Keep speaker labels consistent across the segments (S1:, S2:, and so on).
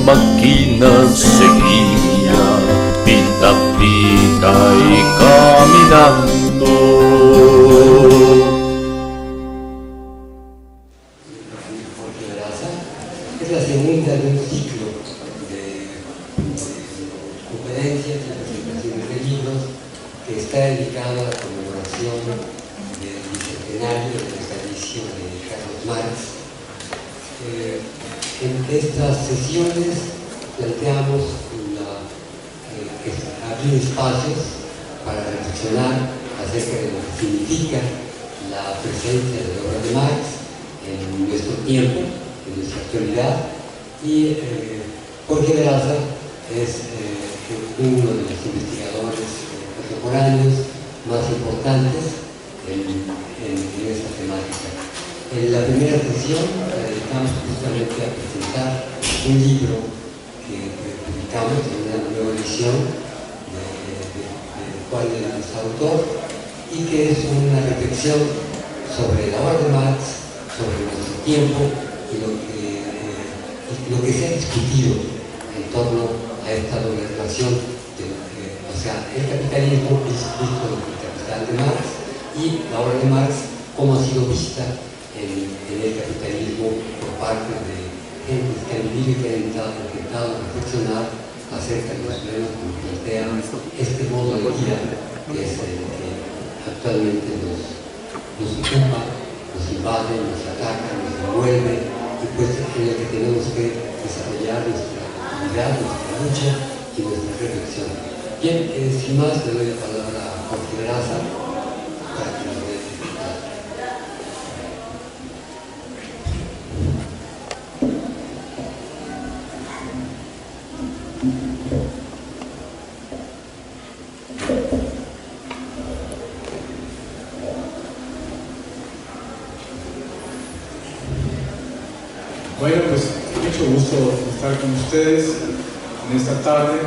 S1: máquina seguía, pita pita y caminando.
S2: Es la segunda de un ciclo de conferencias y presentaciones de libros que está dedicado a la conmemoración del bicentenario del natalicio de Carlos Marx. En estas sesiones planteamos abrir espacios para reflexionar acerca de lo que significa la presencia de la obra de Marx en nuestro tiempo, en nuestra actualidad, y Jorge Veraza es uno de los investigadores contemporáneos más importantes en esta temática. En la primera sesión la dedicamos justamente a presentar un libro que publicamos en una nueva edición, del cual él es autor, y que es una reflexión sobre la obra de Marx, sobre nuestro tiempo y lo que se ha discutido en torno a esta doble relación, o sea, el capitalismo es visto en el capital de Marx y la obra de Marx, cómo ha sido vista en el capitalismo por parte de gente que han vivido y que han intentado reflexionar acerca de los problemas que nos plantean este modo de vida que es el que actualmente nos ocupa, nos invade, nos ataca, nos envuelve, y pues en el que tenemos que desarrollar nuestra actividad, nuestra lucha y nuestra reflexión. Bien, sin más, le doy la palabra a Jorge Veraza para que nos dé el titular.
S3: Bueno, pues mucho gusto estar con ustedes en esta tarde.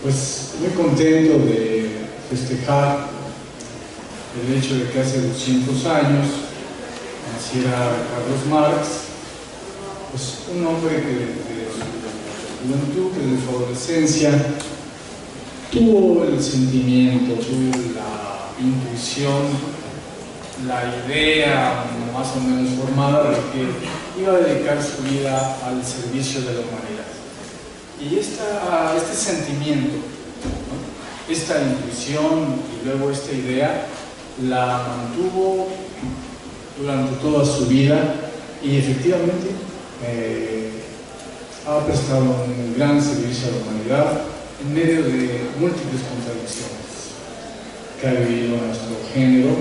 S3: Pues muy contento de festejar el hecho de que hace 200 años naciera Carlos Marx, pues un hombre que desde su juventud, desde su adolescencia, tuvo el sentimiento, tuvo la intuición, la idea más o menos formada de que iba a dedicar su vida al servicio de la humanidad. Y este sentimiento, ¿no?, esta intuición y luego esta idea la mantuvo durante toda su vida y efectivamente ha prestado un gran servicio a la humanidad en medio de múltiples contradicciones que ha vivido nuestro género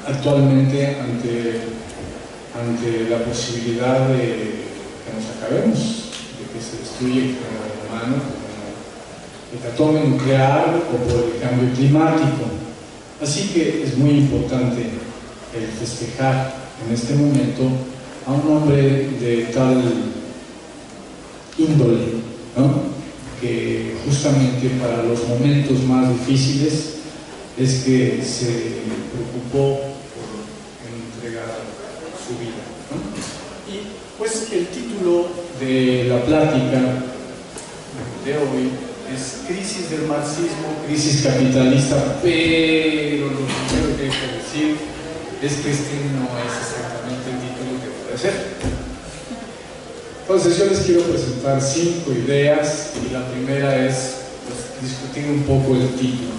S3: actualmente ante la posibilidad de que nos acabemos, de que se destruya el género humano, como el hecatombe nuclear o por el cambio climático. Así que es muy importante el festejar en este momento a un hombre de tal índole, ¿no?, que justamente para los momentos más difíciles es que se preocupó su vida, ¿no? Y pues el título de la plática de hoy es Crisis del marxismo, crisis capitalista, pero lo primero que hay que decir es que este no es exactamente el título que puede ser. Entonces yo les quiero presentar 5 ideas y la primera es pues, discutir un poco el título.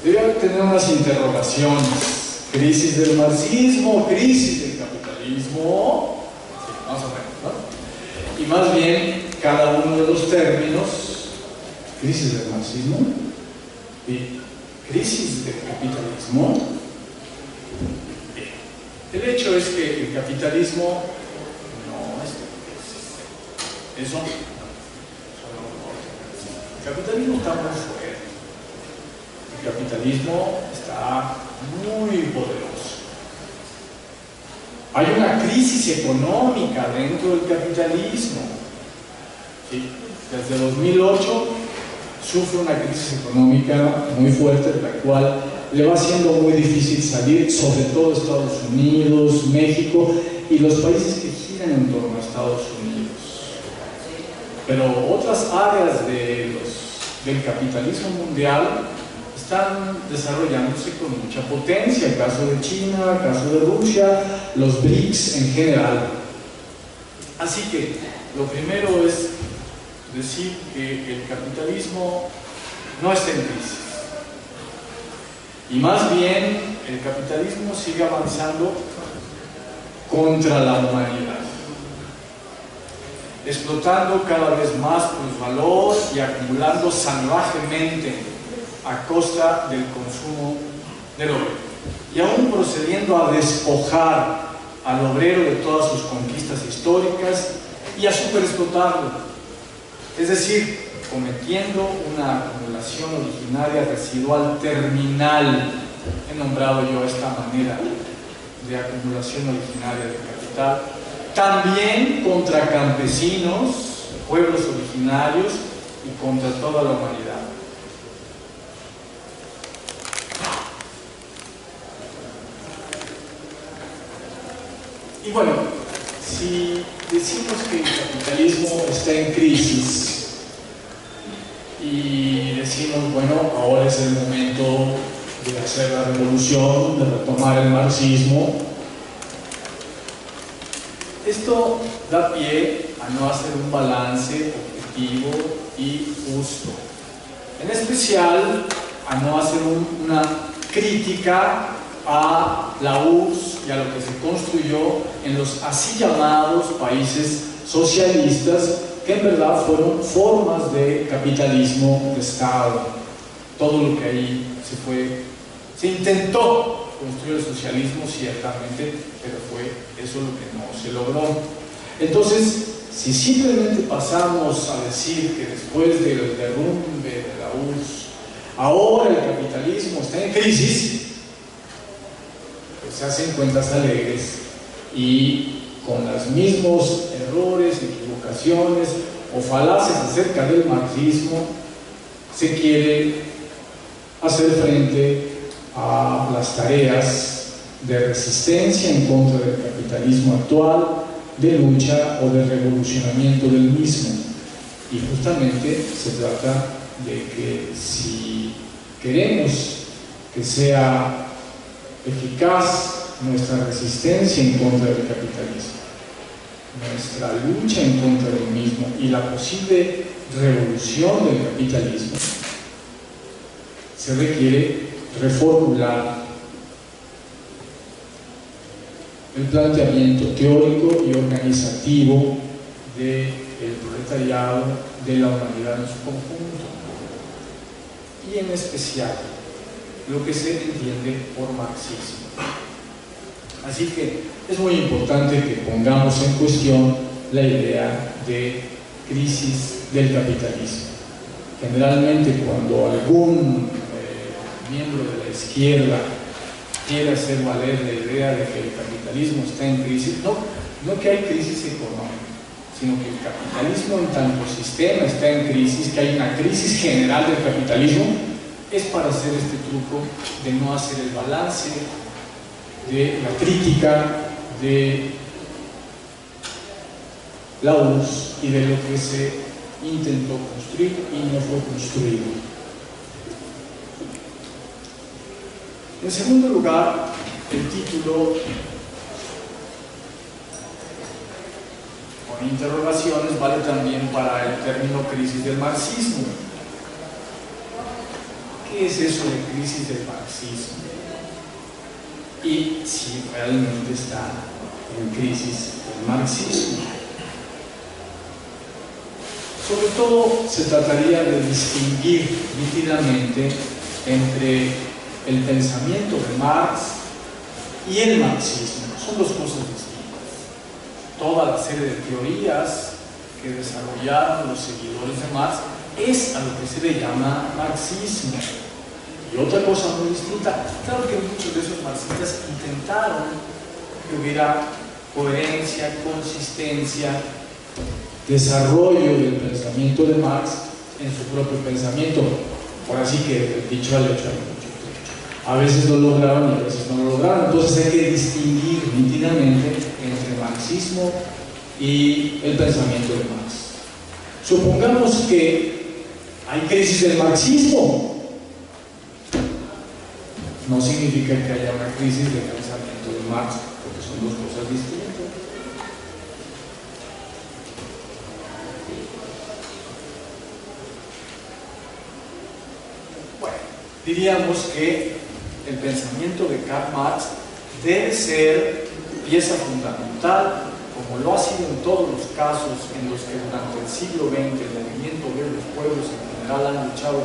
S3: Debe tener unas interrogaciones. Crisis del marxismo, crisis del capitalismo, sí, más o menos, ¿no? Y más bien, cada uno de los términos, crisis del marxismo y crisis del capitalismo. El hecho es que el capitalismo no es crisis. Eso, el capitalismo está muy fuerte. El capitalismo está muy poderoso. Hay una crisis económica dentro del capitalismo. ¿Sí? Desde 2008 sufre una crisis económica muy fuerte, de la cual le va siendo muy difícil salir, sobre todo Estados Unidos, México y los países que giran en torno a Estados Unidos. pero otras áreas del capitalismo mundial están desarrollándose con mucha potencia, el caso de China, el caso de Rusia, los BRICS en general. Así que lo primero es decir que el capitalismo no está en crisis, y más bien el capitalismo sigue avanzando contra la humanidad, explotando cada vez más plusvalor y acumulando salvajemente a costa del consumo del obrero, y aún procediendo a despojar al obrero de todas sus conquistas históricas y a superexplotarlo, es decir, cometiendo una acumulación originaria residual terminal. He nombrado yo esta manera de acumulación originaria de capital, también contra campesinos, pueblos originarios y contra toda la humanidad. Y bueno, si decimos que el capitalismo está en crisis y decimos, bueno, ahora es el momento de hacer la revolución, de retomar el marxismo, esto da pie a no hacer un balance objetivo y justo, en especial a no hacer una crítica a la URSS y a lo que se construyó en los así llamados países socialistas, que en verdad fueron formas de capitalismo de Estado. Todo lo que ahí se intentó construir el socialismo, ciertamente, pero fue eso lo que no se logró. Entonces, si simplemente pasamos a decir que después del derrumbe de la URSS, ahora el capitalismo está en crisis, pues se hacen cuentas alegres y con los mismos errores, equivocaciones o falacias acerca del marxismo, se quiere hacer frente a las tareas de resistencia en contra del capitalismo actual, de lucha o de revolucionamiento del mismo. Y justamente se trata de que si queremos que sea eficaz nuestra resistencia en contra del capitalismo, nuestra lucha en contra del mismo y la posible revolución del capitalismo, se requiere reformular el planteamiento teórico y organizativo del proletariado, de la humanidad en su conjunto, y en especial lo que se entiende por marxismo. Así que es muy importante que pongamos en cuestión la idea de crisis del capitalismo. Generalmente, cuando algún miembro de la izquierda quiere hacer valer la idea de que el capitalismo está en crisis, no que hay crisis económica, sino que el capitalismo en tanto sistema está en crisis, que hay una crisis general del capitalismo, es para hacer este truco de no hacer el balance, de la crítica de la URSS y de lo que se intentó construir y no fue construido. En segundo lugar, el título con interrogaciones vale también para el término crisis del marxismo. ¿Qué es eso de crisis del marxismo? Y si realmente está en crisis el marxismo. Sobre todo se trataría de distinguir nítidamente entre el pensamiento de Marx y el marxismo. Son dos cosas distintas. Toda la serie de teorías que desarrollaron los seguidores de Marx es a lo que se le llama marxismo. Y otra cosa muy distinta, claro que muchos de esos marxistas intentaron que hubiera coherencia, consistencia, desarrollo del pensamiento de Marx en su propio pensamiento. Por así que, dicho al hecho, a veces lo lograron y a veces no lo lograron. Entonces hay que distinguir nítidamente entre marxismo y el pensamiento de Marx. Supongamos que hay crisis del marxismo. No significa que haya una crisis de pensamiento de Marx, porque son dos cosas distintas. Bueno, diríamos que el pensamiento de Karl Marx debe ser pieza fundamental, como lo ha sido en todos los casos en los que durante el siglo XX el movimiento de los pueblos en general han luchado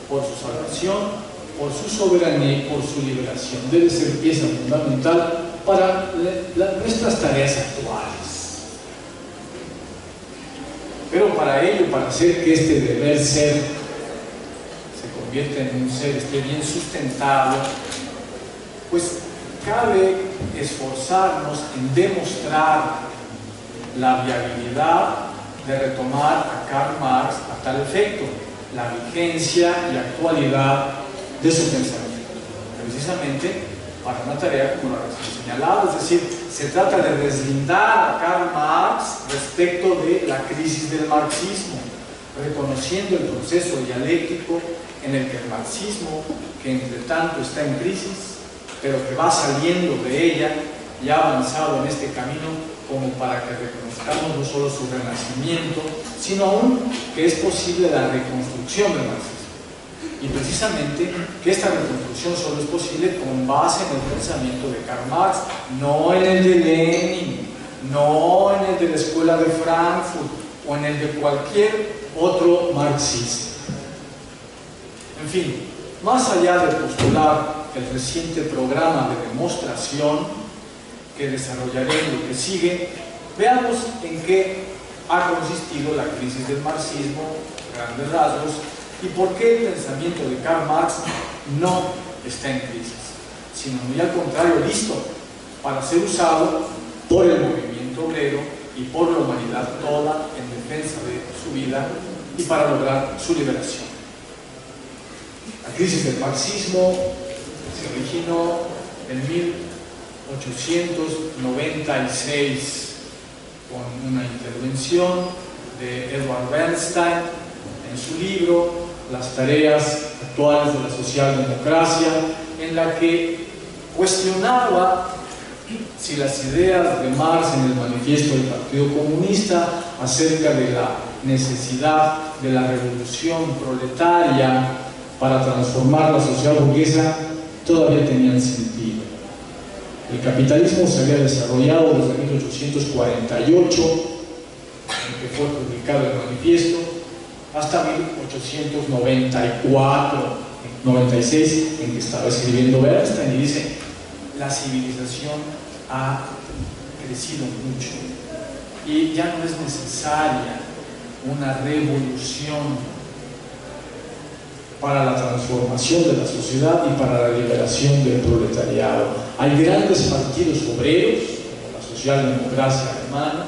S3: por su salvación, por su soberanía y por su liberación. Debe ser pieza fundamental para nuestras tareas actuales. Pero para ello, para hacer que este deber ser se convierta en un ser, esté bien sustentado, pues cabe esforzarnos en demostrar la viabilidad de retomar a Karl Marx a tal efecto, la vigencia y actualidad de su pensamiento, precisamente para una tarea como la que se señalaba, es decir, se trata de deslindar a Karl Marx respecto de la crisis del marxismo, reconociendo el proceso dialéctico en el que el marxismo, que entre tanto está en crisis, pero que va saliendo de ella y ha avanzado en este camino como para que reconozcamos no solo su renacimiento, sino aún que es posible la reconstrucción del marxismo. Y precisamente que esta reconstrucción solo es posible con base en el pensamiento de Karl Marx, no en el de Lenin, no en el de la Escuela de Frankfurt o en el de cualquier otro marxista. En fin, más allá de postular el reciente programa de demostración que desarrollaré en lo que sigue, veamos en qué ha consistido la crisis del marxismo, grandes rasgos, y por qué el pensamiento de Karl Marx no está en crisis, sino muy al contrario, listo para ser usado por el movimiento obrero y por la humanidad toda en defensa de su vida y para lograr su liberación. La crisis del marxismo se originó en 1896 con una intervención de Edward Bernstein en su libro Las tareas actuales de la socialdemocracia, en la que cuestionaba si las ideas de Marx en el manifiesto del Partido Comunista acerca de la necesidad de la revolución proletaria para transformar la sociedad burguesa todavía tenían sentido. El capitalismo se había desarrollado desde 1848, en que fue publicado el manifiesto, hasta 1896, en que estaba escribiendo Bernstein, y dice: la civilización ha crecido mucho y ya no es necesaria una revolución para la transformación de la sociedad y para la liberación del proletariado. Hay grandes partidos obreros, como la socialdemocracia alemana,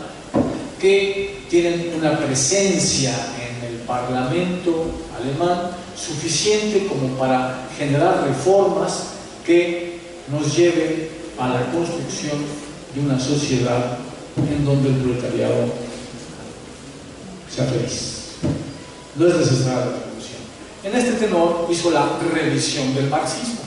S3: que tienen una presencia en el Parlamento alemán suficiente como para generar reformas que nos lleven a la construcción de una sociedad en donde el proletariado sea feliz. No es necesaria la revolución. En este tenor hizo la revisión del marxismo.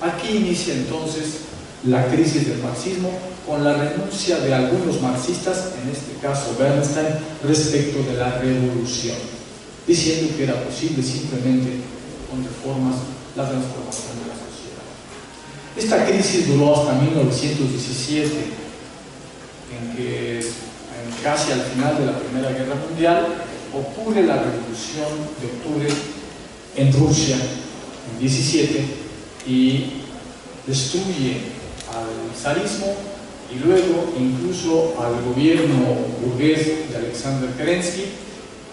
S3: Aquí inicia entonces la crisis del marxismo con la renuncia de algunos marxistas, en este caso Bernstein, respecto de la revolución, diciendo que era posible simplemente con reformas la transformación de la sociedad. Esta crisis duró hasta 1917, en que casi al final de la Primera Guerra Mundial ocurre la Revolución de Octubre en Rusia, en 17, y destruye al zarismo y luego incluso al gobierno burgués de Alexander Kerensky,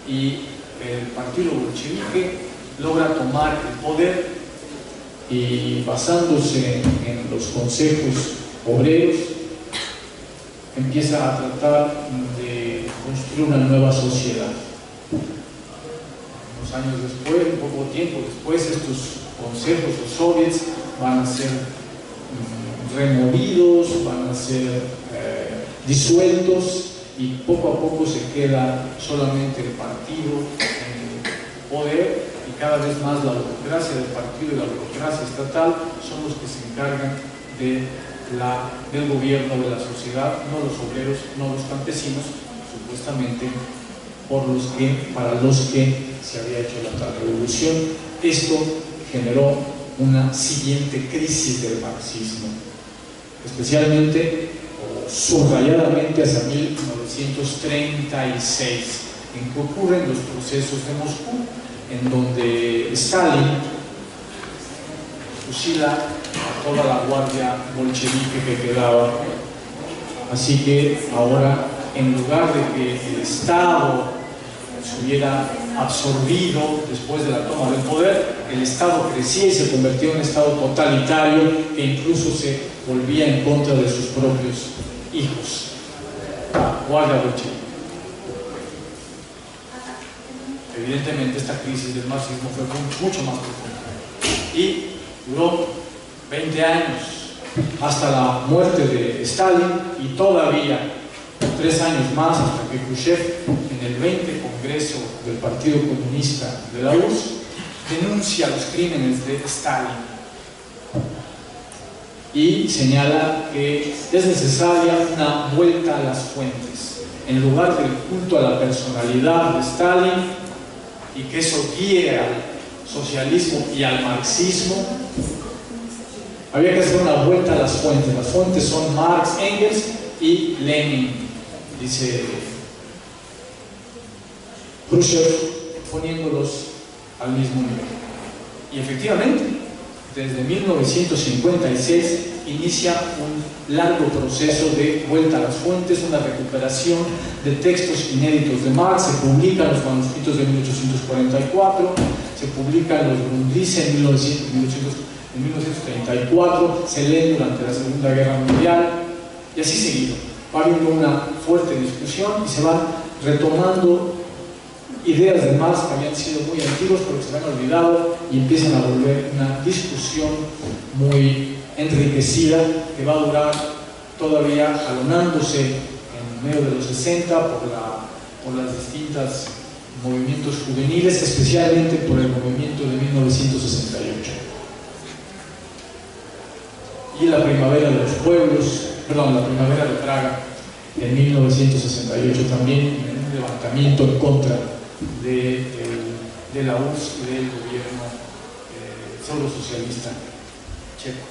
S3: y el partido bolchevique logra tomar el poder y, basándose en los consejos obreros, empieza a tratar de construir una nueva sociedad. Unos años después, un poco tiempo después, estos consejos o soviets van a ser removidos, van a ser disueltos, y y poco a poco se queda solamente el partido en el poder, y cada vez más la burocracia del partido y la burocracia estatal son los que se encargan del gobierno de la sociedad, no los obreros, no los campesinos, supuestamente para los que se había hecho la tal revolución. Esto generó una siguiente crisis del marxismo, especialmente o subrayadamente hacia 1936, en que ocurren los procesos de Moscú, en donde Stalin fusila a toda la guardia bolchevique que quedaba. Así que ahora, en lugar de que el Estado se hubiera absorbido después de la toma del poder, el Estado crecía y se convirtió en un Estado totalitario que incluso se volvía en contra de sus propios hijos, la guardia bolchevique. Evidentemente esta crisis del marxismo fue mucho más profunda y duró 20 años hasta la muerte de Stalin, y todavía 3 años más hasta que Khrushchev, en el 20 Congreso del Partido Comunista de la URSS, denuncia los crímenes de Stalin y señala que es necesaria una vuelta a las fuentes, en lugar del culto a la personalidad de Stalin, y que eso guíe al socialismo y al marxismo. Había que hacer una vuelta a las fuentes. Las fuentes son Marx, Engels y Lenin, dice Khrushchev, poniéndolos al mismo nivel. Y efectivamente, desde 1956 inicia un largo proceso de vuelta a las fuentes, una recuperación de textos inéditos de Marx. Se publican los manuscritos de 1844, se publican los Grundrisse en 1934, se leen durante la Segunda Guerra Mundial, y así seguido. Va habiendo una fuerte discusión y se van retomando ideas de Marx que habían sido muy antiguas pero que se han olvidado, y empiezan a volver una discusión muy enriquecida que va a durar todavía, jalonándose en medio de los 60 por las distintas movimientos juveniles, especialmente por el movimiento de 1968 y la primavera de los pueblos, la primavera de Praga en 1968 también, en un levantamiento en contra de la URSS y del gobierno pseudo-socialista checo.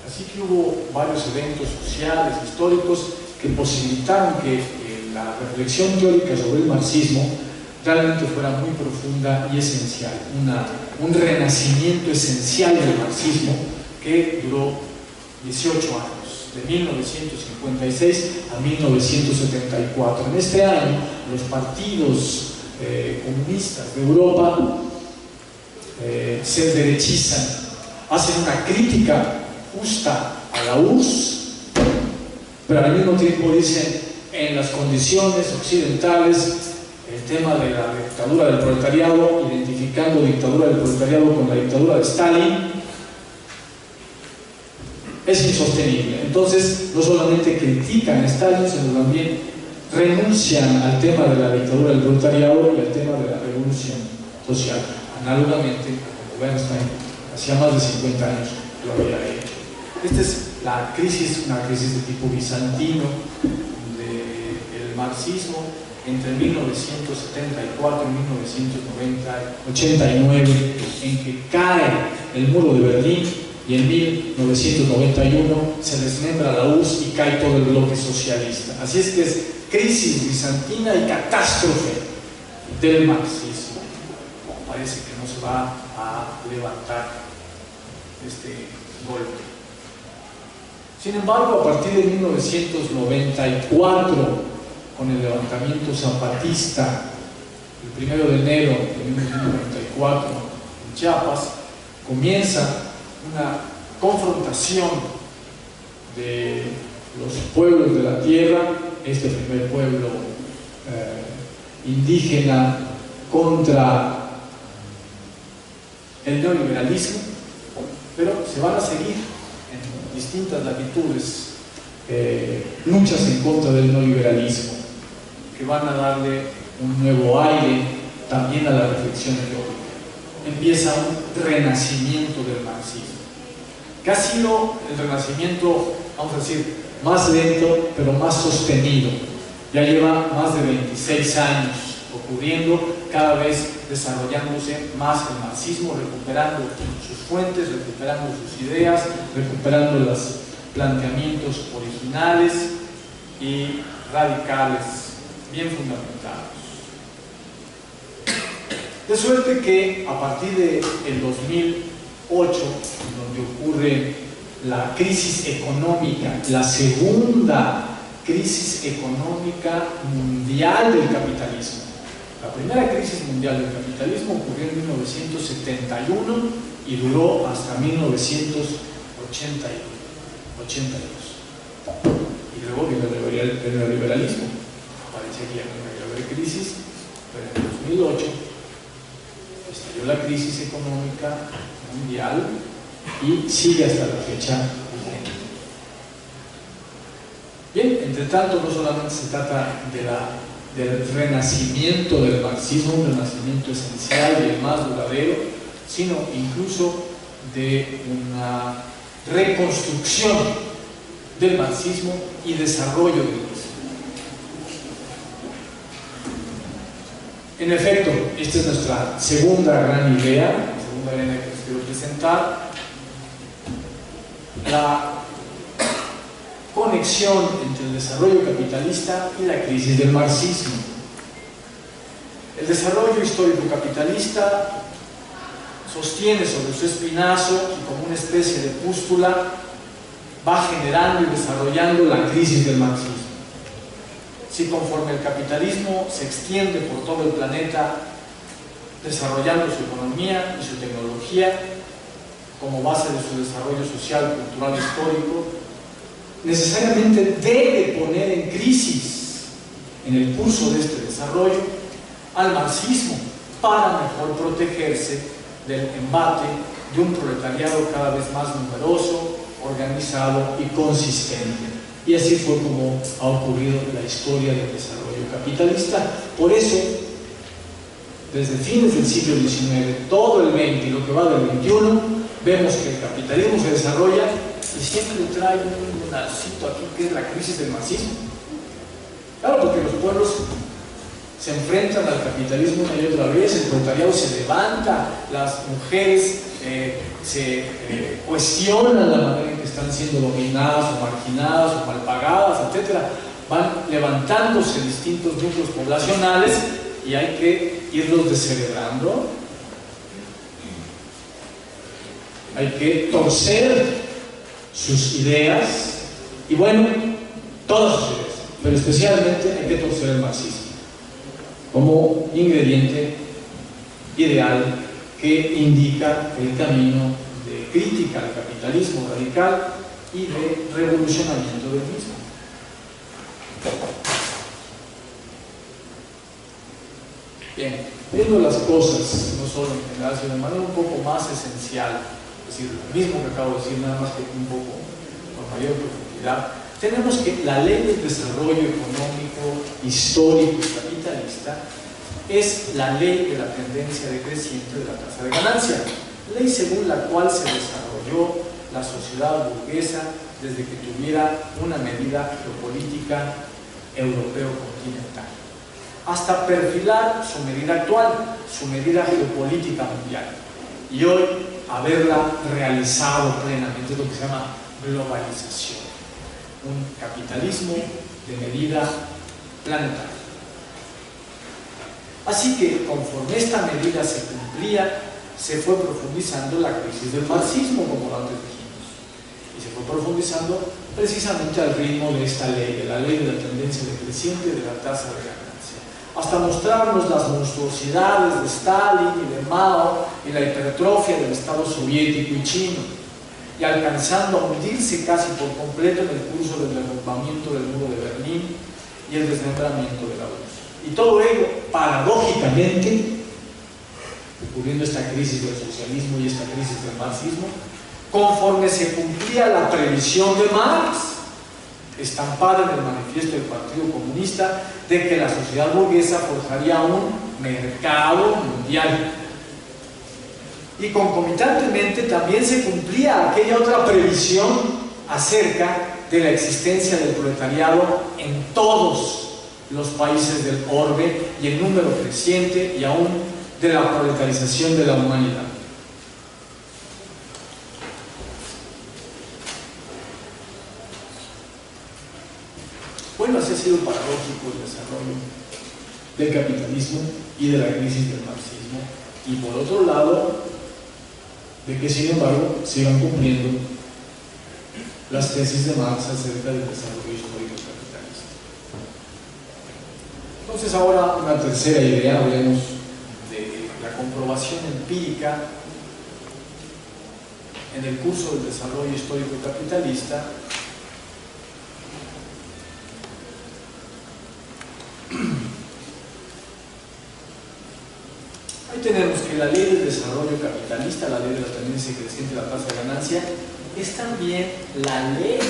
S3: Así que hubo varios eventos sociales, históricos, que posibilitaron que la reflexión teórica sobre el marxismo realmente fuera muy profunda y esencial, un renacimiento esencial del marxismo que duró 18 años, de 1956 a 1974. En este año, los partidos comunistas de Europa se derechizan, hacen una crítica justa a la URSS, pero al mismo tiempo dicen: en las condiciones occidentales, el tema de la dictadura del proletariado, identificando dictadura del proletariado con la dictadura de Stalin, es insostenible. Entonces, no solamente critican a Stalin, sino también renuncian al tema de la dictadura del proletariado y al tema de la revolución social, análogamente como Bernstein hacía más de 50 años lo había hecho. Esta es la crisis, una crisis de tipo bizantino del marxismo entre 1974 y 1989, en que cae el muro de Berlín, y en 1991 se desmembra la URSS y cae todo el bloque socialista. Así es que es crisis bizantina y catástrofe del marxismo. Parece que no se va a levantar este golpe. Sin embargo, a partir de 1994, con el levantamiento zapatista, el 1 de enero de 1994 en Chiapas, comienza una confrontación de los pueblos de la tierra, este primer pueblo indígena, contra el neoliberalismo, pero se van a seguir en distintas latitudes, luchas en contra del neoliberalismo, que van a darle un nuevo aire también a la reflexión teórica. Empieza un renacimiento del marxismo, que ha sido el renacimiento, vamos a decir, más lento, pero más sostenido. Ya lleva más de 26 años ocurriendo, cada vez desarrollándose más el marxismo, recuperando sus fuentes, recuperando sus ideas, recuperando los planteamientos originales y radicales, bien fundamentados. De suerte que a partir del 2008, donde ocurre la crisis económica, la segunda crisis económica mundial del capitalismo. La primera crisis mundial del capitalismo ocurrió en 1971 y duró hasta 1982. Y luego vino el neoliberalismo. Parece que ya no iba a haber crisis, pero en 2008 estalló la crisis económica mundial y sigue hasta la fecha. Bien, entre tanto, no solamente se trata del renacimiento del marxismo, un renacimiento esencial y el más duradero, sino incluso de una reconstrucción del marxismo y desarrollo del mismo. En efecto, esta es nuestra segunda gran idea, que les quiero presentar, la conexión entre el desarrollo capitalista y la crisis del marxismo. El desarrollo histórico capitalista sostiene sobre su espinazo y como una especie de pústula va generando y desarrollando la crisis del marxismo. Si conforme el capitalismo se extiende por todo el planeta, desarrollando su economía y su tecnología como base de su desarrollo social, cultural, histórico, necesariamente debe poner en crisis en el curso de este desarrollo al marxismo para mejor protegerse del embate de un proletariado cada vez más numeroso, organizado y consistente. Y así fue como ha ocurrido la historia del desarrollo capitalista. Por eso, desde fines del siglo XIX, todo el XX y lo que va del XXI, vemos que el capitalismo se desarrolla y siempre trae un lacito aquí que es la crisis del marxismo. Claro, porque los pueblos se enfrentan al capitalismo una y otra vez, el proletariado se levanta, las mujeres se cuestionan la manera en que están siendo dominadas o marginadas o mal pagadas, etc. Van levantándose distintos núcleos poblacionales y hay que irlos descerebrando, hay que torcer sus ideas y bueno, todas sus ideas, pero especialmente hay que torcer el marxismo como ingrediente ideal que indica el camino de crítica al capitalismo radical y de revolucionamiento del mismo. Bien, viendo las cosas, no solo en general, sino de manera un poco más esencial, es decir, lo mismo que acabo de decir, nada más que un poco con mayor profundidad, tenemos que la ley del desarrollo económico, histórico y capitalista es la ley de la tendencia decreciente de la tasa de ganancia, ley según la cual se desarrolló la sociedad burguesa desde que tuviera una medida geopolítica europeo-continental, hasta perfilar su medida actual, su medida geopolítica mundial, y hoy haberla realizado plenamente, es lo que se llama globalización, un capitalismo de medida planetaria. Así que conforme esta medida se cumplía, se fue profundizando la crisis del marxismo, como antes dijimos, y se fue profundizando precisamente al ritmo de esta ley, de la ley de la tendencia decreciente de la tasa de ganancia, hasta mostrarnos las monstruosidades de Stalin y de Mao y la hipertrofia del Estado soviético y chino, y alcanzando a hundirse casi por completo en el curso del derrumbamiento del muro de Berlín y el desmembramiento de la URSS. Y todo ello, paradójicamente, ocurriendo esta crisis del socialismo y esta crisis del marxismo, conforme se cumplía la previsión de Marx, estampada en el manifiesto del Partido Comunista, de que la sociedad burguesa forjaría un mercado mundial. Y concomitantemente también se cumplía aquella otra previsión acerca de la existencia del proletariado en todos los países del orbe y el número creciente y aún de la proletarización de la humanidad. Bueno, así ha sido paradójico el desarrollo del capitalismo y de la crisis del marxismo, y por otro lado, de que sin embargo sigan cumpliendo las tesis de Marx acerca del desarrollo histórico capitalista. Entonces ahora una tercera idea, hablemos de la comprobación empírica en el curso del desarrollo histórico capitalista. Ahí tenemos que la ley del desarrollo capitalista, la ley de la tendencia creciente de la tasa de ganancia, es también la ley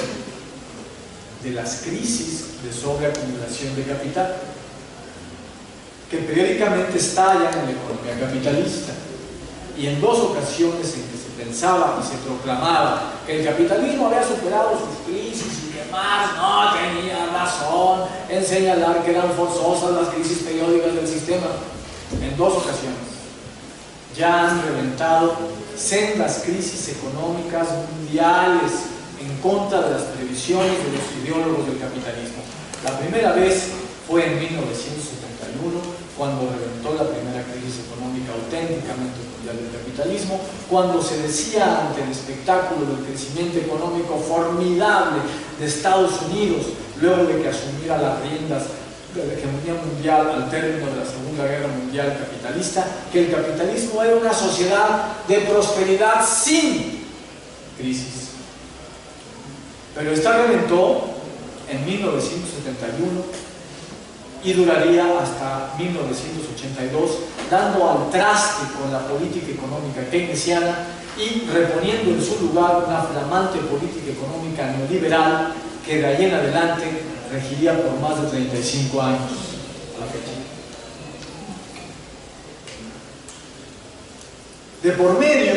S3: de las crisis de sobreacumulación de capital, que periódicamente estallan en la economía capitalista. Y en dos ocasiones en que se pensaba y se proclamaba que el capitalismo había superado sus crisis y demás, no tenía razón en señalar que eran forzosas las crisis periódicas del sistema. En dos ocasiones ya han reventado sendas crisis económicas mundiales en contra de las previsiones de los ideólogos del capitalismo. La primera vez fue en 1971, cuando reventó la primera crisis económica auténticamente mundial del capitalismo, cuando se decía ante el espectáculo del crecimiento económico formidable de Estados Unidos, luego de que asumiera las riendas de la hegemonía mundial al término de la Segunda Guerra Mundial capitalista, que el capitalismo era una sociedad de prosperidad sin crisis. Pero esta reventó en 1971 y duraría hasta 1982, dando al traste con la política económica keynesiana y reponiendo en su lugar una flamante política económica neoliberal que de ahí en adelante regiría por más de 35 años a la fecha. De por medio,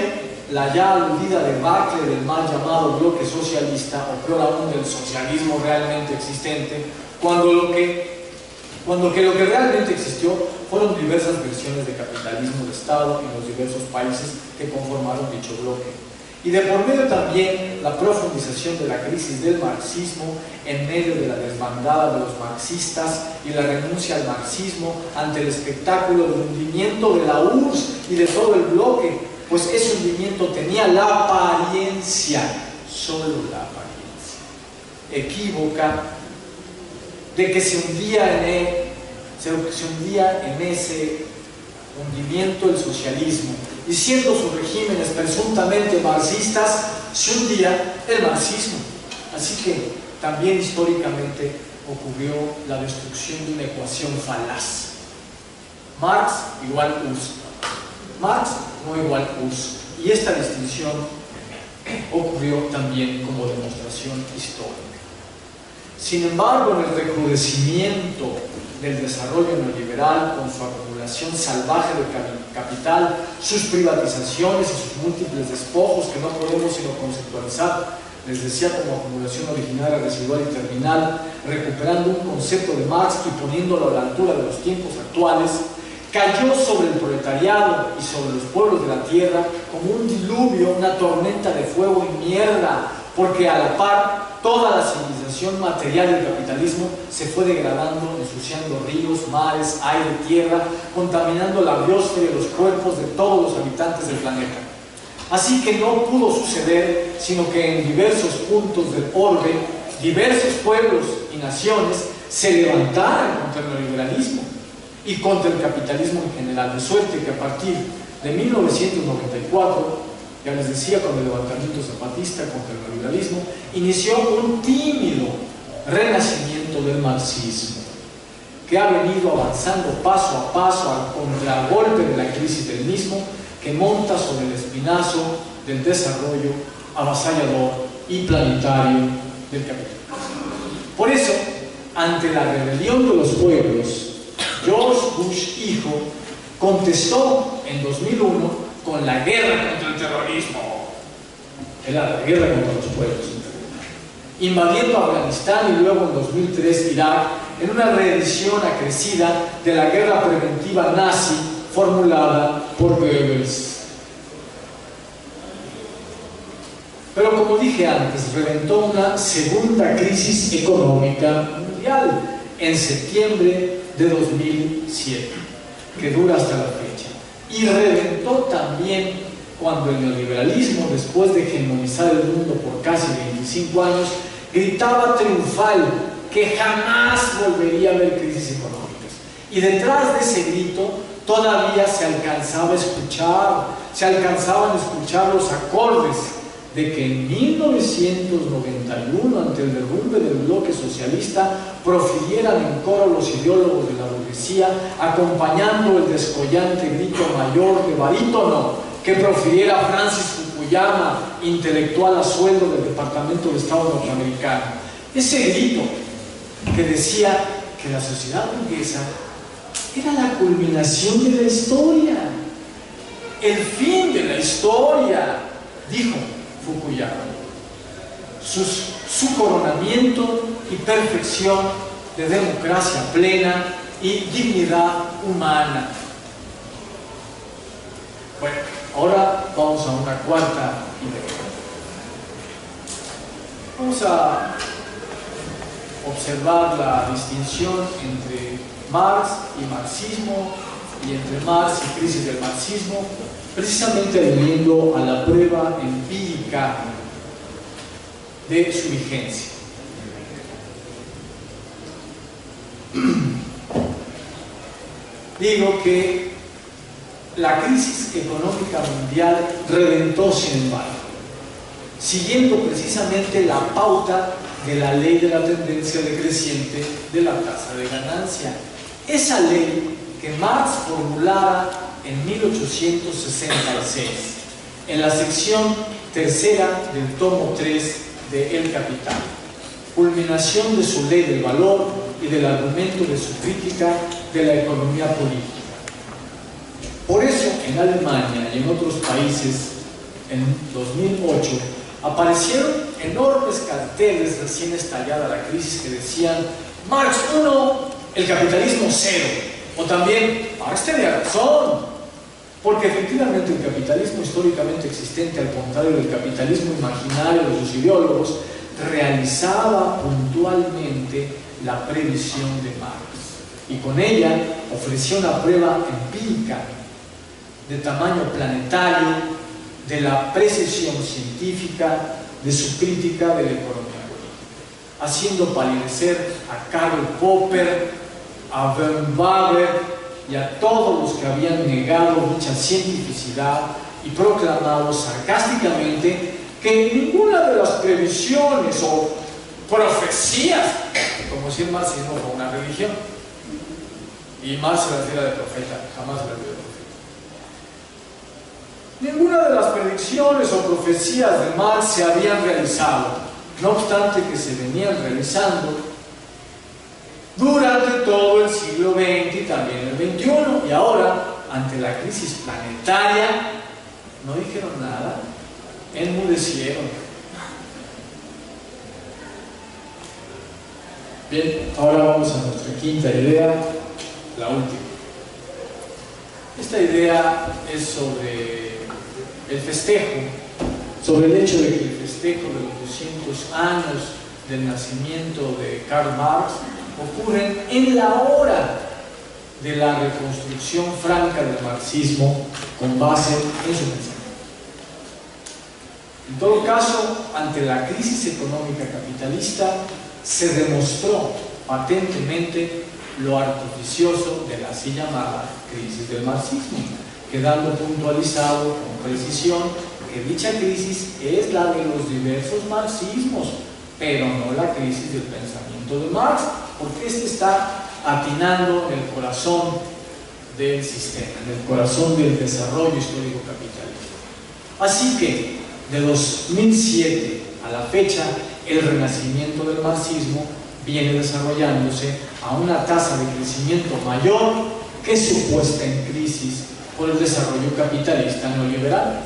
S3: la ya aludida debacle del mal llamado bloque socialista, o peor aún del socialismo realmente existente, cuando lo que realmente existió fueron diversas versiones de capitalismo de Estado en los diversos países que conformaron dicho bloque. Y de por medio también la profundización de la crisis del marxismo en medio de la desbandada de los marxistas y la renuncia al marxismo ante el espectáculo del hundimiento de la URSS y de todo el bloque, pues ese hundimiento tenía la apariencia, solo la apariencia equívoca, de que se hundía en ese hundimiento el socialismo, y siendo sus regímenes presuntamente marxistas, se hundía el marxismo. Así que también históricamente ocurrió la destrucción de una ecuación falaz. Marx igual URSS, Marx no igual URSS, y esta distinción ocurrió también como demostración histórica. Sin embargo, en el recrudecimiento del desarrollo neoliberal, con su acumulación salvaje de capital, sus privatizaciones y sus múltiples despojos que no podemos sino conceptualizar, les decía, como acumulación originaria, residual y terminal, recuperando un concepto de Marx y poniéndolo a la altura de los tiempos actuales, cayó sobre el proletariado y sobre los pueblos de la tierra como un diluvio, una tormenta de fuego y mierda, porque a la par toda la civilización material del capitalismo se fue degradando, ensuciando ríos, mares, aire, tierra, contaminando la biosfera y los cuerpos de todos los habitantes del planeta. Así que no pudo suceder sino que en diversos puntos del orbe, diversos pueblos y naciones se levantaran contra el neoliberalismo y contra el capitalismo en general, de suerte que a partir de 1994, ya les decía, con el levantamiento zapatista contra el neoliberalismo, inició un tímido renacimiento del marxismo, que ha venido avanzando paso a paso al contragolpe de la crisis del mismo, que monta sobre el espinazo del desarrollo avasallador y planetario del capitalismo. Por eso, ante la rebelión de los pueblos, George Bush hijo contestó en 2001 con la guerra contra el terrorismo. Era la guerra contra los pueblos, invadiendo Afganistán y luego en 2003 Irak, en una reedición acrecida de la guerra preventiva nazi formulada por Goebbels. Pero como dije antes, reventó una segunda crisis económica mundial en septiembre de 2007, que dura hasta la fecha. Y reventó también cuando el neoliberalismo, después de hegemonizar el mundo por casi 25 años, gritaba triunfal que jamás volvería a haber crisis económicas. Y detrás de ese grito todavía se alcanzaban a escuchar los acordes de que en 1991, ante el derrumbe del bloque socialista, profirieran en coro los ideólogos de la burguesía, acompañando el descollante grito mayor de barítono que profiriera Francis Fukuyama, intelectual a sueldo del Departamento de Estado norteamericano. Ese grito que decía que la sociedad burguesa era la culminación de la historia, el fin de la historia, dijo Fukuyama. Su coronamiento y perfección de democracia plena y dignidad humana. Bueno, ahora vamos a una cuarta idea. Vamos a observar la distinción entre Marx y marxismo y entre Marx y crisis del marxismo, precisamente aludiendo a la prueba empírica de su vigencia. Digo que la crisis económica mundial reventó, sin embargo, siguiendo precisamente la pauta de la ley de la tendencia decreciente de la tasa de ganancia. Esa ley que Marx formulara en 1866, en la sección tercera del tomo 3 de El Capital, culminación de su ley del valor y del argumento de su crítica de la economía política. Por eso, en Alemania y en otros países, en 2008, aparecieron enormes carteles recién estallada la crisis que decían Marx 1, el capitalismo 0, o también Marx tenía razón, porque efectivamente el capitalismo históricamente existente, al contrario del capitalismo imaginario de sus ideólogos, realizaba puntualmente la previsión de Marx y con ella ofreció una prueba empírica de tamaño planetario de la precisión científica de su crítica de la economía política, haciendo palidecer a Karl Popper, a Bernwager y a todos los que habían negado dicha cientificidad y proclamado sarcásticamente que ninguna de las previsiones o profecías, como si el marxismo fue una religión, y Marx se la tira de profeta, jamás se la tira de profeta. Ninguna de las predicciones o profecías de Marx se habían realizado, no obstante que se venían realizando durante todo el siglo XX y también el XXI, y ahora, ante la crisis planetaria, no dijeron nada, enmudecieron. Bien, ahora vamos a nuestra quinta idea, la última. Esta idea es sobre el festejo, sobre el hecho de que el festejo de los 200 años del nacimiento de Karl Marx ocurren en la hora de la reconstrucción franca del marxismo con base en su pensamiento. En todo caso, ante la crisis económica capitalista se demostró patentemente lo artificioso de la así llamada crisis del marxismo, quedando puntualizado con precisión que dicha crisis es la de los diversos marxismos, pero no la crisis del pensamiento de Marx, porque este está atinando en el corazón del sistema, en el corazón del desarrollo histórico capitalista. Así que, de 2007 a la fecha, el renacimiento del marxismo viene desarrollándose a una tasa de crecimiento mayor que su puesta en crisis por el desarrollo capitalista neoliberal.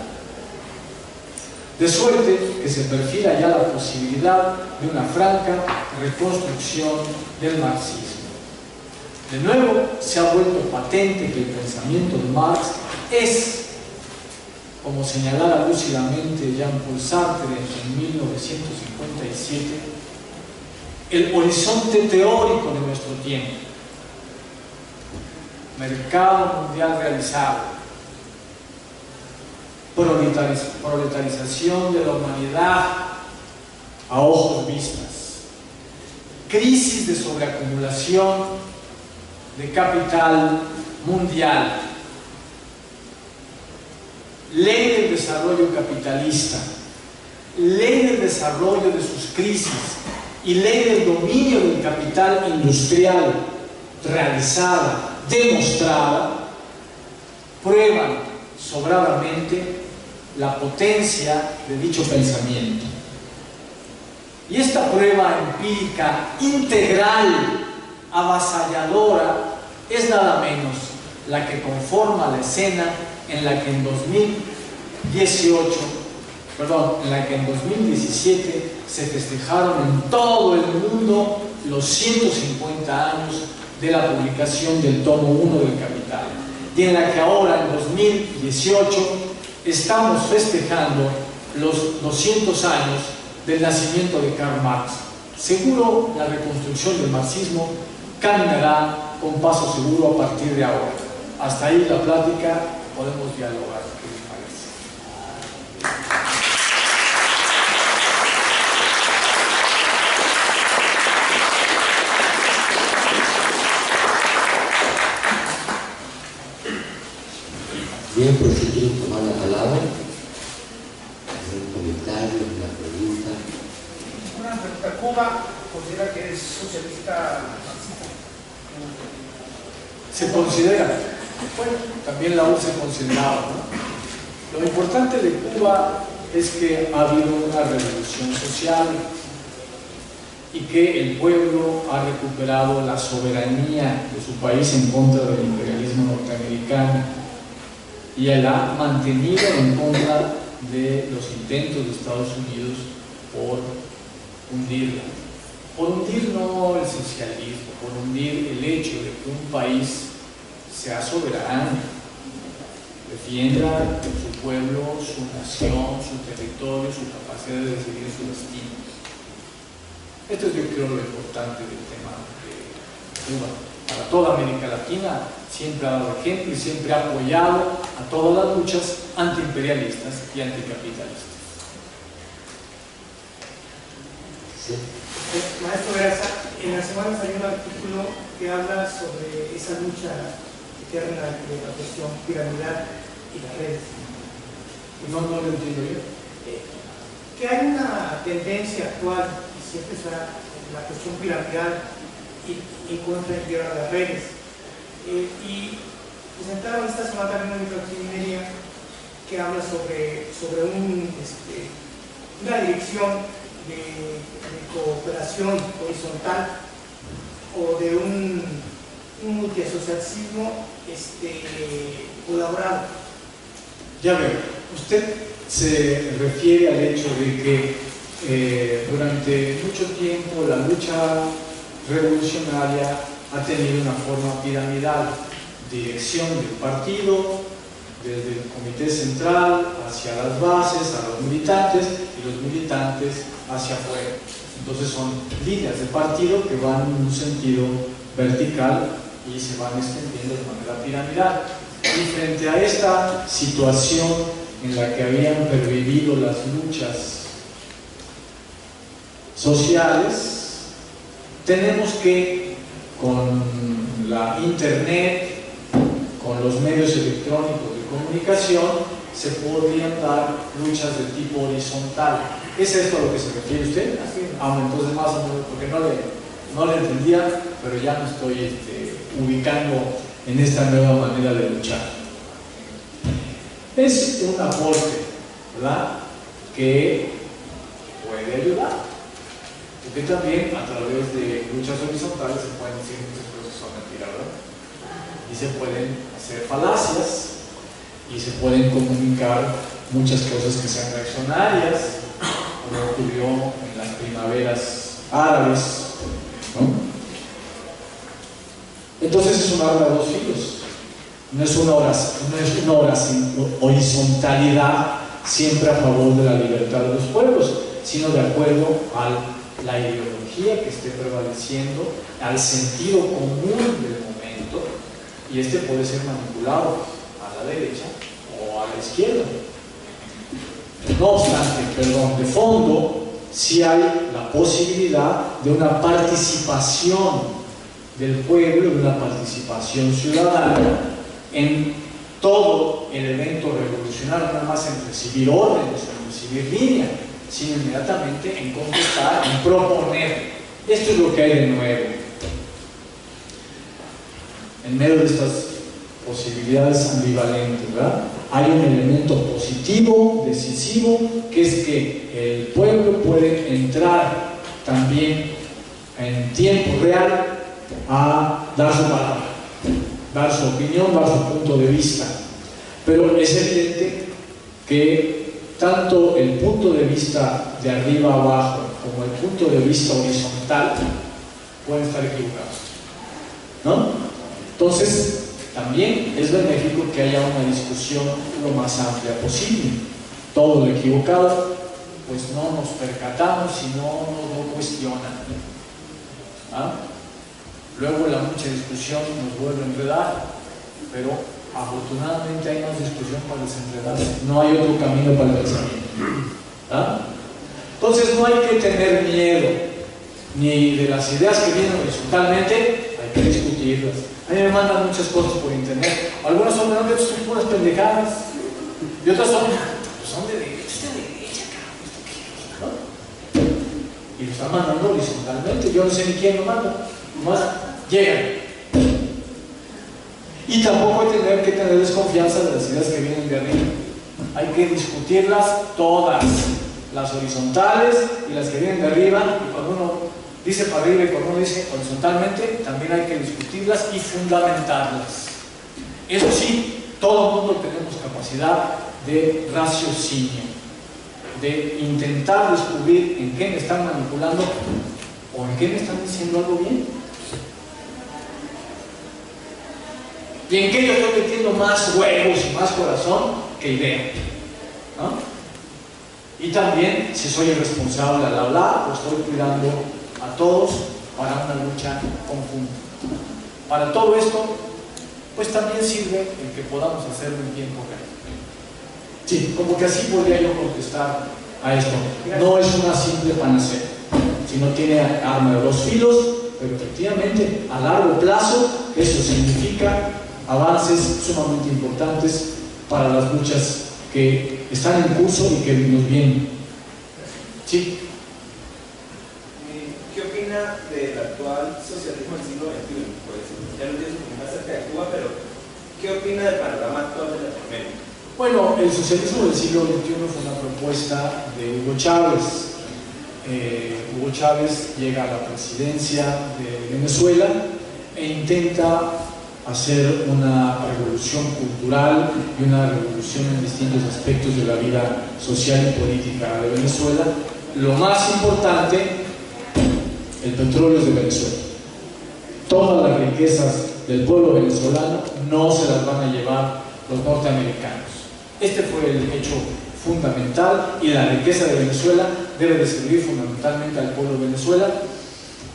S3: De suerte que se perfila ya la posibilidad de una franca reconstrucción del marxismo. De nuevo, se ha vuelto patente que el pensamiento de Marx es, como señalara lúcidamente Jean-Paul Sartre en 1957, el horizonte teórico de nuestro tiempo. Mercado mundial realizado, proletarización de la humanidad a ojos vistas, crisis de sobreacumulación de capital mundial, ley del desarrollo capitalista, ley del desarrollo de sus crisis y ley del dominio del capital industrial realizada, demostrada, prueban sobradamente la potencia de dicho pensamiento. Y esta prueba empírica integral, avasalladora, es nada menos la que conforma la escena en la que en 2017 se festejaron en todo el mundo los 150 años de la publicación del tomo 1 del Capital, y en la que ahora, en 2018, estamos festejando los 200 años del nacimiento de Karl Marx. Seguro la reconstrucción del marxismo caminará con paso seguro a partir de ahora. Hasta ahí la plática, podemos dialogar. ¿Qué les parece?
S2: Bien, por si quieren tomar la palabra, un comentario, una pregunta.
S4: Una pregunta. ¿Cuba considera que es socialista marxista?
S3: Se considera, bueno, también la U se consideraba, ¿no? Lo importante de Cuba es que ha habido una revolución social y que el pueblo ha recuperado la soberanía de su país en contra del imperialismo norteamericano, y él ha mantenido en contra de los intentos de Estados Unidos por hundirla. Por hundir no el socialismo, por hundir el hecho de que un país sea soberano, defienda su pueblo, su nación, su territorio, su capacidad de decidir su destino. Esto es, yo creo, lo importante del tema de Cuba. Para toda América Latina siempre ha dado ejemplo y siempre ha apoyado a todas las luchas antiimperialistas y anticapitalistas.
S2: Sí.
S4: Maestro Veraza, en la semana salió un artículo que habla sobre esa lucha eterna de la cuestión piramidal y las redes.
S3: No lo entiendo yo.
S4: Que hay una tendencia actual, y siempre está la cuestión piramidal y en contra de las redes. Y presentaron esta semana también una microcriminería que habla sobre una dirección de cooperación horizontal o de un multiasociacismo colaborado.
S3: Ya veo, usted se refiere al hecho de que durante mucho tiempo la lucha revolucionaria ha tenido una forma piramidal, dirección del partido, desde el comité central hacia las bases, a los militantes, y los militantes hacia afuera. Entonces son líneas de partido que van en un sentido vertical y se van extendiendo de manera piramidal. Y frente a esta situación en la que habían pervivido las luchas sociales, tenemos que, con la internet, con los medios electrónicos de comunicación, se podrían dar luchas de tipo horizontal. ¿Es esto a lo que se refiere usted? Entonces más o menos, porque no le entendía, pero ya me estoy ubicando en esta nueva manera de luchar. Es un aporte, ¿verdad?, que puede ayudar, porque también a través de luchas horizontales se pueden decir muchas cosas que son mentiras, ¿verdad? Y se pueden hacer falacias y se pueden comunicar muchas cosas que sean reaccionarias, como ocurrió en las primaveras árabes, ¿no? Entonces es un arma de dos filos. No es una horizontalidad siempre a favor de la libertad de los pueblos, sino de acuerdo a la ideología que esté prevaleciendo, al sentido común del momento, y este puede ser manipulado a la derecha o a la izquierda. No obstante, de fondo, sí hay la posibilidad de una participación del pueblo, de una participación ciudadana en todo el evento revolucionario, nada más en recibir órdenes, en recibir línea, sino inmediatamente en contestar, en proponer. Esto es lo que hay de nuevo. En medio de estas posibilidades ambivalentes, ¿verdad? Hay un elemento positivo, decisivo, que es que el pueblo puede entrar también en tiempo real a dar su palabra, dar su opinión, dar su punto de vista. Pero es evidente que tanto el punto de vista de arriba a abajo como el punto de vista horizontal pueden estar equivocados, ¿no? Entonces, también es benéfico que haya una discusión lo más amplia posible. Todo lo equivocado, pues no nos percatamos y no nos lo cuestionan, ¿ah? Luego la mucha discusión nos vuelve a enredar, pero afortunadamente hay más discusión para desenredarse. No hay otro camino para el pensamiento, ¿ah? Entonces no hay que tener miedo ni de las ideas que vienen horizontalmente, hay que discutirlas. A mí me mandan muchas cosas por internet, algunas son de otras son puras pendejadas, y otras son de derecha, cabrón, ¿no? Y lo están mandando horizontalmente, yo no sé ni quién lo manda, nomás llegan. Y tampoco hay que tener desconfianza de las ideas que vienen de arriba. Hay que discutirlas todas, las horizontales y las que vienen de arriba, y cuando uno dice para arriba y cuando uno dice horizontalmente, también hay que discutirlas y fundamentarlas. Eso sí, todo el mundo tenemos capacidad de raciocinio, de intentar descubrir en qué me están manipulando o en qué me están diciendo algo bien. Y en qué yo estoy metiendo más huevos y más corazón que idea, ¿no? Y también, si soy el responsable al hablar, pues estoy cuidando a todos para una lucha conjunta. Para todo esto, pues también sirve el que podamos hacerlo en tiempo real. Sí, como que así podría yo contestar a esto. No es una simple panacea, sino tiene arma de dos filos, pero efectivamente a largo plazo eso significa avances sumamente importantes para las luchas que están en curso y que nos vienen. Sí.
S5: ¿Qué opina del actual socialismo del siglo XXI? Pues ya lo tienes un poco más cerca de Cuba, pero ¿qué opina del panorama actual de Latinoamérica?
S3: Bueno, el socialismo del siglo XXI fue una propuesta de Hugo Chávez. Hugo Chávez llega a la presidencia de Venezuela e intenta hacer una revolución cultural y una revolución en distintos aspectos de la vida social y política de Venezuela. Lo más importante, el petróleo es de Venezuela. Todas las riquezas del pueblo venezolano no se las van a llevar los norteamericanos. Este fue el hecho fundamental, y la riqueza de Venezuela debe de servir fundamentalmente al pueblo de Venezuela,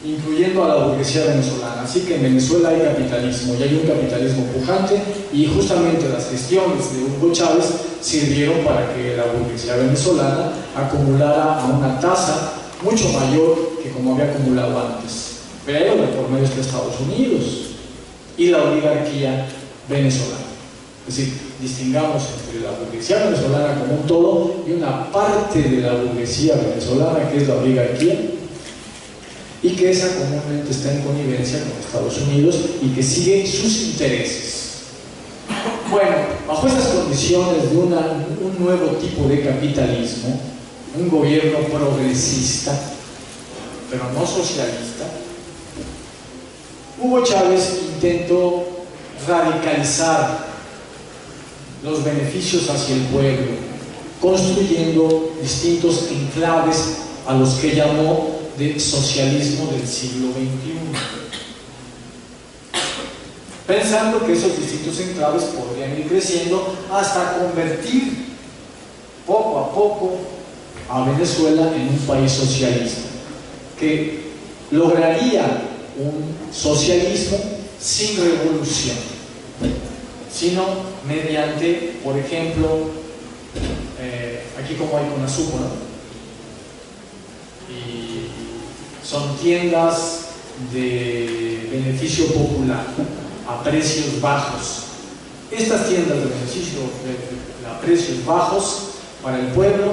S3: incluyendo a la burguesía venezolana. Así que en Venezuela hay capitalismo, y hay un capitalismo pujante, y justamente las gestiones de Hugo Chávez sirvieron para que la burguesía venezolana acumulara a una tasa mucho mayor que como había acumulado antes. Pero de por medio está Estados Unidos y la oligarquía venezolana. Es decir, distingamos entre la burguesía venezolana como un todo y una parte de la burguesía venezolana que es la oligarquía, y que esa comúnmente está en connivencia con Estados Unidos y que sigue sus intereses. Bueno, bajo estas condiciones de un nuevo tipo de capitalismo, un gobierno progresista, pero no socialista, Hugo Chávez intentó radicalizar los beneficios hacia el pueblo, construyendo distintos enclaves a los que llamó de socialismo del siglo XXI, pensando que esos distintos enclaves podrían ir creciendo hasta convertir poco a poco a Venezuela en un país socialista, que lograría un socialismo sin revolución, sino mediante, por ejemplo, aquí como hay con azúcar, ¿no? Y son tiendas de beneficio popular a precios bajos. Estas tiendas de beneficio a precios bajos para el pueblo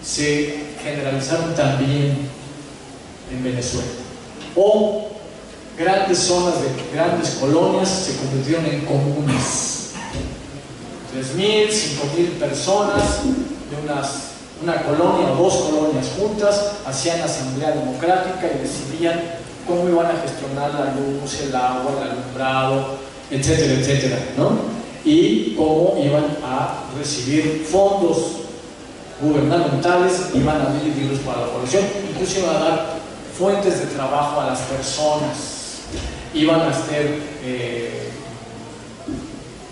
S3: se generalizaron también en Venezuela. O grandes zonas de grandes colonias se convirtieron en comunas. 3.000, 5.000 personas de una colonia o dos colonias juntas hacían asamblea democrática y decidían cómo iban a gestionar la luz, el agua, el alumbrado, etcétera, etcétera, ¿no? Y cómo iban a recibir fondos gubernamentales, iban a dividirlos para la población, incluso iban a dar fuentes de trabajo a las personas, iban a hacer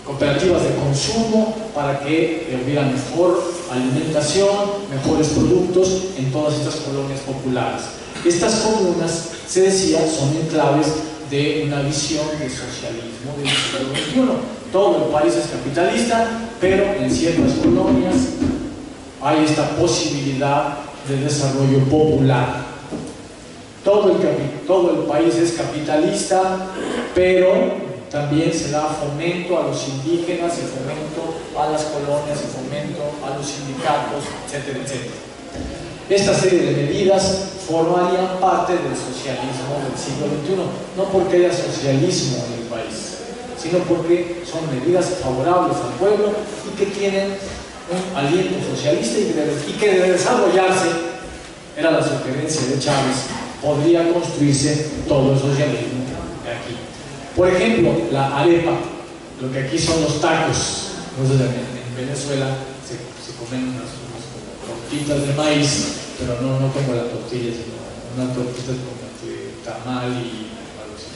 S3: cooperativas de consumo para que hubiera mejor alimentación, mejores productos en todas estas colonias populares. Estas comunas, se decía, son enclaves de una visión de socialismo del siglo XXI. Todo el país es capitalista, pero en ciertas colonias hay esta posibilidad de desarrollo popular. Todo el país es capitalista, pero también se da fomento a los indígenas, y fomento a las colonias, y fomento a los sindicatos, etcétera, etcétera. Esta serie de medidas formarían parte del socialismo del siglo XXI, no porque haya socialismo en el país, sino porque son medidas favorables al pueblo y que tienen un aliento socialista y que de desarrollarse, era la sugerencia de Chávez, podría construirse todo el socialismo de aquí. Por ejemplo, la arepa, lo que aquí son los tacos. Entonces, en Venezuela se comen unas tortitas de maíz, pero no como la tortilla, sino unas tortitas como de tamal y algo así.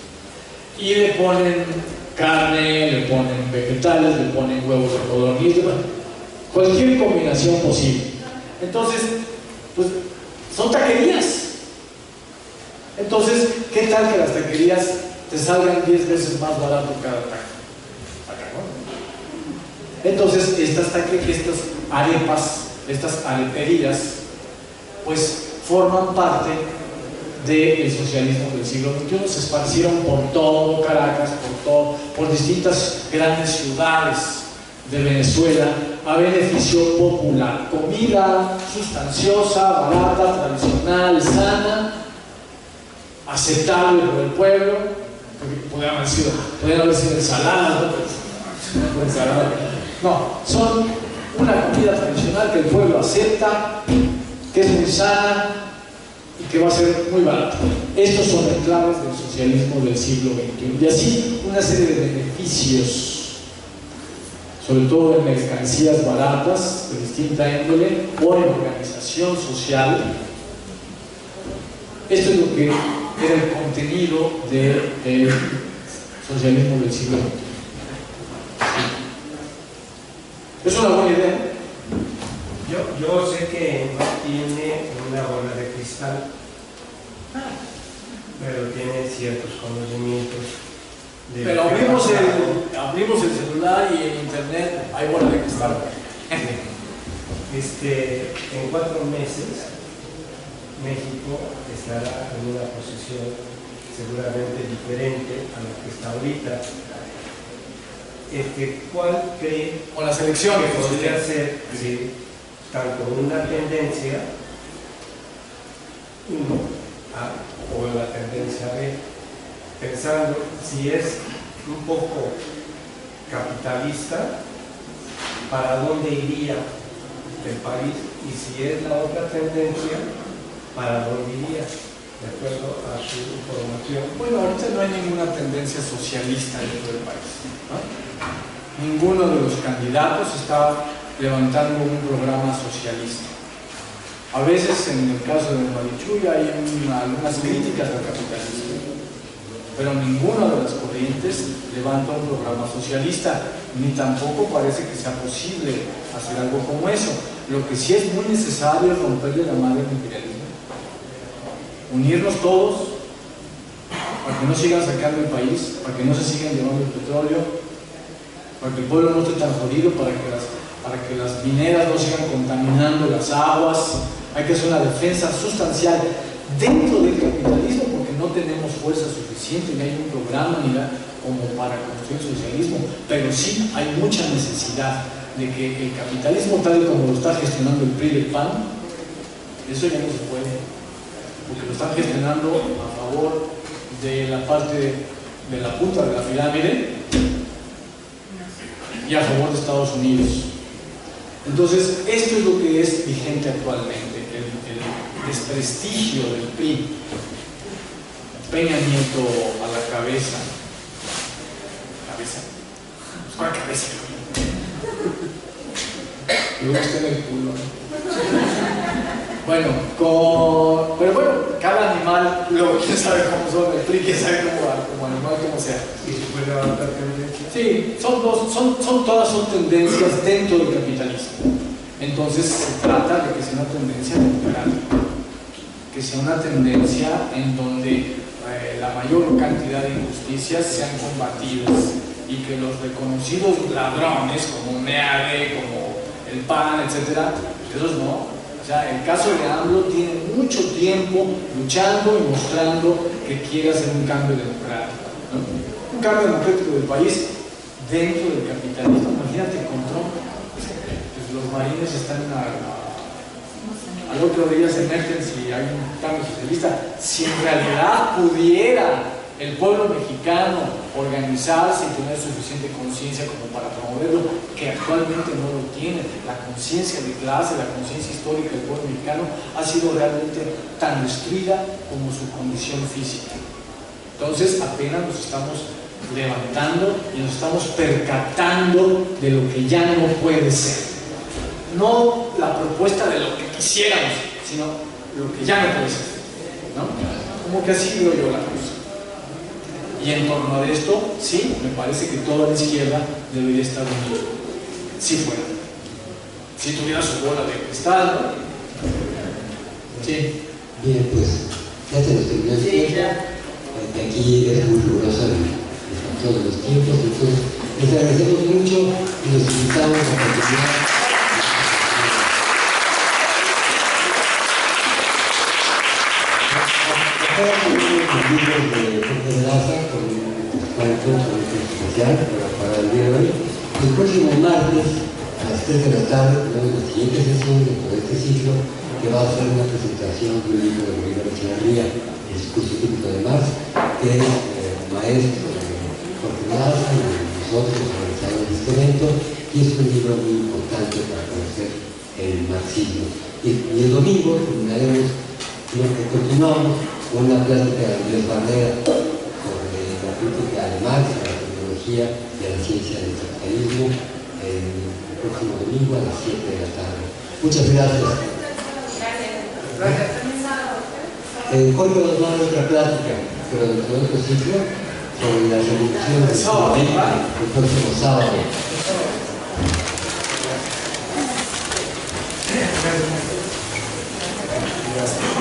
S3: Y le ponen carne, le ponen vegetales, le ponen huevos de codorniz, cualquier combinación posible. Entonces, pues son taquerías. Entonces, ¿qué tal que las taquerías te salgan 10 veces más barato cada taco? Entonces, estas arepas, estas areperías, pues forman parte del socialismo del siglo XXI. Se esparcieron por todo Caracas, por distintas grandes ciudades de Venezuela, a beneficio popular. Comida sustanciosa, barata, tradicional, sana, aceptable por el pueblo, porque podrían haber sido ensaladas, no, son una comida tradicional que el pueblo acepta, que es muy sana y que va a ser muy barata. Estos son enclaves del socialismo del siglo XXI. Y así una serie de beneficios, sobre todo de mercancías baratas de distinta índole o en organización social. Esto es lo que era el contenido del socialismo del siglo XX. ¿Es una buena idea?
S6: Yo sé que no tiene una bola de cristal, pero tiene ciertos conocimientos.
S3: Pero abrimos el celular y en internet hay bola de cristal.
S6: En 4 meses México estará en una posición seguramente diferente a la que está ahorita. ¿Cuál cree
S3: Con las elecciones
S6: que podría ser tanto una tendencia A o la tendencia B, pensando si es un poco capitalista, para dónde iría el país y si es la otra tendencia, para dónde iría, de acuerdo a su información.
S3: Bueno, ahorita no hay ninguna tendencia socialista dentro del país, ¿no? Ninguno de los candidatos está levantando un programa socialista. A veces, en el caso de Marichuy, hay algunas críticas al capitalismo, pero ninguna de las corrientes levanta un programa socialista, ni tampoco parece que sea posible hacer algo como eso. Lo que sí es muy necesario es romperle la madre al imperialismo, unirnos todos para que no sigan sacando el país, para que no se sigan llevando el petróleo, para que el pueblo no esté tan jodido, para que las mineras no sigan contaminando las aguas. Hay que hacer una defensa sustancial dentro del capitalismo porque no tenemos fuerza suficiente, ni hay un programa ni nada como para construir socialismo, pero sí hay mucha necesidad de que el capitalismo tal y como lo está gestionando el PRI y el PAN, eso ya no se puede, porque lo están gestionando a favor de la parte de la punta de la pirámide y a favor de Estados Unidos. Entonces, esto es lo que es vigente actualmente, el desprestigio del PRI, Peña Nieto a la cabeza. ¿Cuál cabeza? Y luego está en el culo, ¿no? Bueno, pero bueno, cada animal, luego quién sabe cómo son, el PRI quién sabe como animal, cómo sea.
S6: ¿Y se puede levantar tendencia?
S3: Sí, todas son tendencias dentro del capitalismo. Entonces se trata de que sea una tendencia democrática, que sea una tendencia en donde la mayor cantidad de injusticias sean combatidas y que los reconocidos ladrones como MEADE, como el PAN, etcétera, esos no. O sea, el caso de AMLO tiene mucho tiempo luchando y mostrando que quiere hacer un cambio democrático, ¿no? Un cambio democrático del país dentro del capitalismo. Imagínate con Trump, pues los marines están al otro día se meten si hay un cambio socialista. Si en realidad pudiera el pueblo mexicano organizarse y tener suficiente conciencia como para promoverlo, que actualmente no lo tiene. La conciencia de clase, la conciencia histórica del pueblo mexicano ha sido realmente tan destruida como su condición física. Entonces apenas nos estamos levantando y nos estamos percatando de lo que ya no puede ser. No la propuesta de lo que quisiéramos, sino lo que ya no puede ser, ¿no? Como que así veo yo la cosa. Y en torno a esto, sí, me parece que toda la izquierda debería estar unida. Si fuera. Si tuviera su bola de cristal, ¿no? Sí.
S2: Bien, pues ya se nos terminó el tiempo. Aquí es muy riguroso el control de los tiempos. Entonces, les agradecemos mucho y los invitamos a continuar. Los libros de Jorge Laza con un cuento especial para el día de hoy. El próximo martes a las 3 de la tarde tenemos la siguiente sesión dentro de este ciclo que va a ser una presentación de un libro de Bolívar Echeverría, El discurso típico de Marx, que es maestro de Jorge Laza y de nosotros organizadores de este evento, y es un libro muy importante para conocer el marxismo. Y el domingo continuamos con una plática de Andrés Barrera sobre la crítica de Marx, a la tecnología y a la ciencia del capitalismo, el próximo domingo a las 7 de la tarde. Muchas gracias. Jorge nos va a dar otra plática, pero dentro de otro ciclo, sobre la revolución del siglo XX, el próximo sábado.
S3: Gracias.